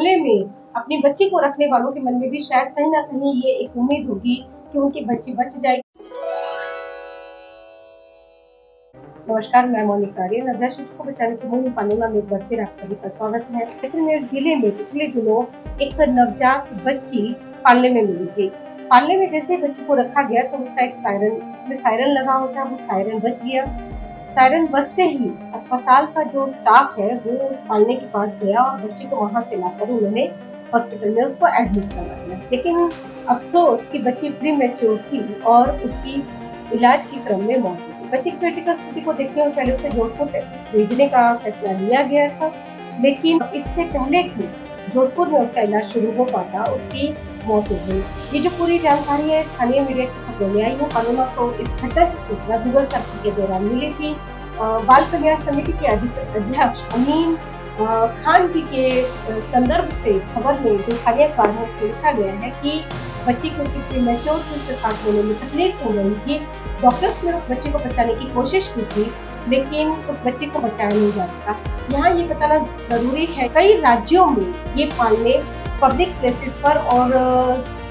पालने में अपने बच्चे को रखने वालों के मन में भी शायद कहीं ना कहीं ये एक उम्मीद होगी कि उनकी बच्ची बच जाएगी। नमस्कार, मैं मोनिका आर्य। नवजात शिशु को बचाने की मुहिम पालना में एक बार फिर आप सभी का स्वागत है। जैसलमेर जिले में पिछले दिनों एक नवजात बच्ची पालने में मिली थी। पालने में जैसे बच्ची को रखा गया तो उसका एक सायरन लगा होता है, वो सायरन बज गया। सायरन बजते ही अस्पताल का जो स्टाफ है वो उस पालने के पास गया और बच्ची को वहां से लाकर उन्होंने हॉस्पिटल में उसको एडमिट करवा दिया। लेकिन अफसोस की बच्ची प्रीमेच्योर थी और उसकी इलाज के क्रम में मौत हो गई। बच्ची की क्रिटिकल स्थिति को देखते हुए पहले उसे जोधपुर भेजने का फैसला लिया गया था, लेकिन इससे पहले कि जोधपुर में उसका इलाज शुरू हो पाता उसकी मौत हो गई। ये जो पूरी जानकारी है स्थानीय मीडिया के खबरों में आई है। पालना को इस घटना की सूचना गूगल सर्च के दौरान मिली थी। बाल कल्याण समिति के अध्यक्ष अमीन खान जी के संदर्भ से खबर में जो स्थानीय अखबारों में लिखा गया है कि बच्ची को प्रीमेच्योर से सांस लेने में तकलीफ हो रही थी। डॉक्टर्स ने उस बच्चे को बचाने की कोशिश की थी, लेकिन उस बच्चे को बचाया नहीं जा सका। यहाँ ये बताना जरूरी है, कई राज्यों में ये पालने पब्लिक प्लेसेस पर और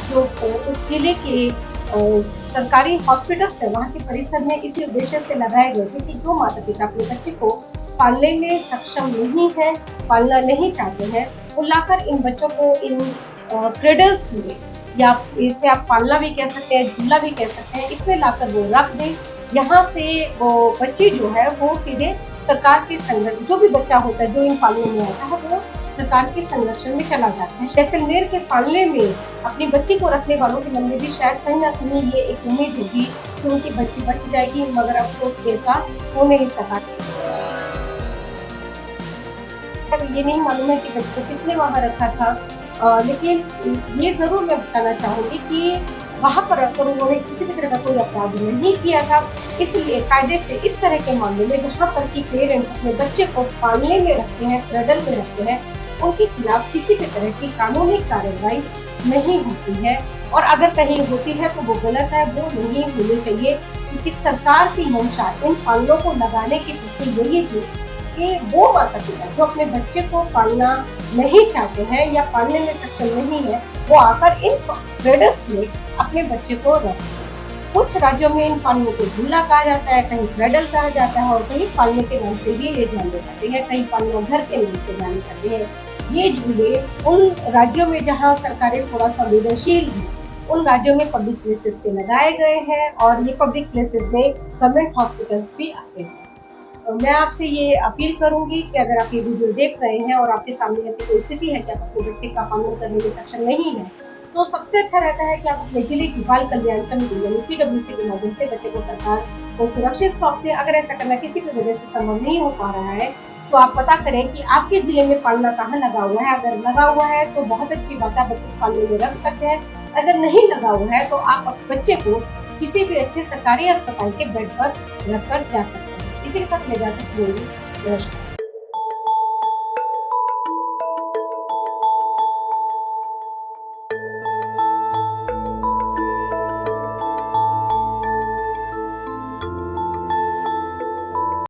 जो उस जिले के सरकारी हॉस्पिटल्स है वहाँ के परिसर में इसी उद्देश्य से लगाए गए थे कि जो माता पिता अपने बच्चे को पालने में सक्षम नहीं है, पालना नहीं चाहते हैं, वो लाकर इन बच्चों को इन क्रेडल्स में, या इसे आप पालना भी कह सकते हैं, झूला भी कह सकते हैं, इसमें लाकर वो रख दें। यहाँ से वो बच्ची जो है वो सीधे सरकार के संरक्षण, जो भी बच्चा होता है जो इन पालने में आता है वो सरकार के संरक्षण में चला जाता है। जैसलमेर के पालने में अपनी बच्ची को रखने वालों के मन में भी शायद कहीं ना कहीं ये एक उम्मीद होगी कि उनकी बच्ची बच जाएगी, मगर अफसोस के साथ हो नहीं सका। ये नहीं मालूम है कि बच्चे को किसने वहाँ रखा था, लेकिन ये जरूर मैं बताना चाहूंगी कि वहाँ पर रखकर उन्होंने किसी भी तरह का कोई अपराध नहीं किया था। इसलिए कायदे से इस तरह के मामले में जहाँ पर कि पेरेंट्स अपने बच्चे को पालने में रखते हैं, क्रडल में रखते हैं, उनके खिलाफ किसी भी तरह की कानूनी कार्रवाई नहीं होती है, और अगर कहीं होती है तो वो गलत है, वो नहीं होनी चाहिए। क्योंकि सरकार की मंशा इन पालनों को लगाने के पीछे यही थी कि वो माता पिता जो अपने बच्चे को पालना नहीं चाहते हैं या पालने में सक्षम नहीं है, वो आकर इन क्रेडल्स में अपने बच्चे को रखते हैं। कुछ राज्यों में इन पालनों को झूला कहा जाता है, कहीं क्रेडल कहा जाता है, और कहीं पालने के नाम से भी ये जाने जाते हैं, कहीं पालना घर के नाम से जाने जाते हैं। ये झूले उन राज्यों में जहाँ सरकारें थोड़ा संवेदनशील हैं, उन राज्यों में पब्लिक प्लेसेस पे लगाए गए हैं, और ये पब्लिक प्लेसेस में गवर्नमेंट हॉस्पिटल्स भी आते हैं। मैं आपसे ये अपील करूंगी कि अगर आप ये वीडियो देख रहे हैं और आपके सामने ऐसी कोई स्थिति है कि आप अपने बच्चे का पालन करने में सक्षम नहीं है, तो सबसे अच्छा रहता है कि आप अपने जिले की बाल कल्याण समिति यानी CWC के माध्यम से बच्चे को सरकार को सुरक्षित सौंप दें। अगर ऐसा करना किसी भी वजह से संभव नहीं हो पा रहा है तो आप पता करें कि आपके जिले में पालना कहाँ लगा हुआ है। अगर लगा हुआ है तो बहुत अच्छी बात है, बच्चे को पालने में रख सकते हैं। अगर नहीं लगा हुआ है तो आप बच्चे को किसी भी अच्छे सरकारी अस्पताल के बेड पर रखकर जा सकते हैं। इसी के साथ मैं जाती हूँ। नमस्कार।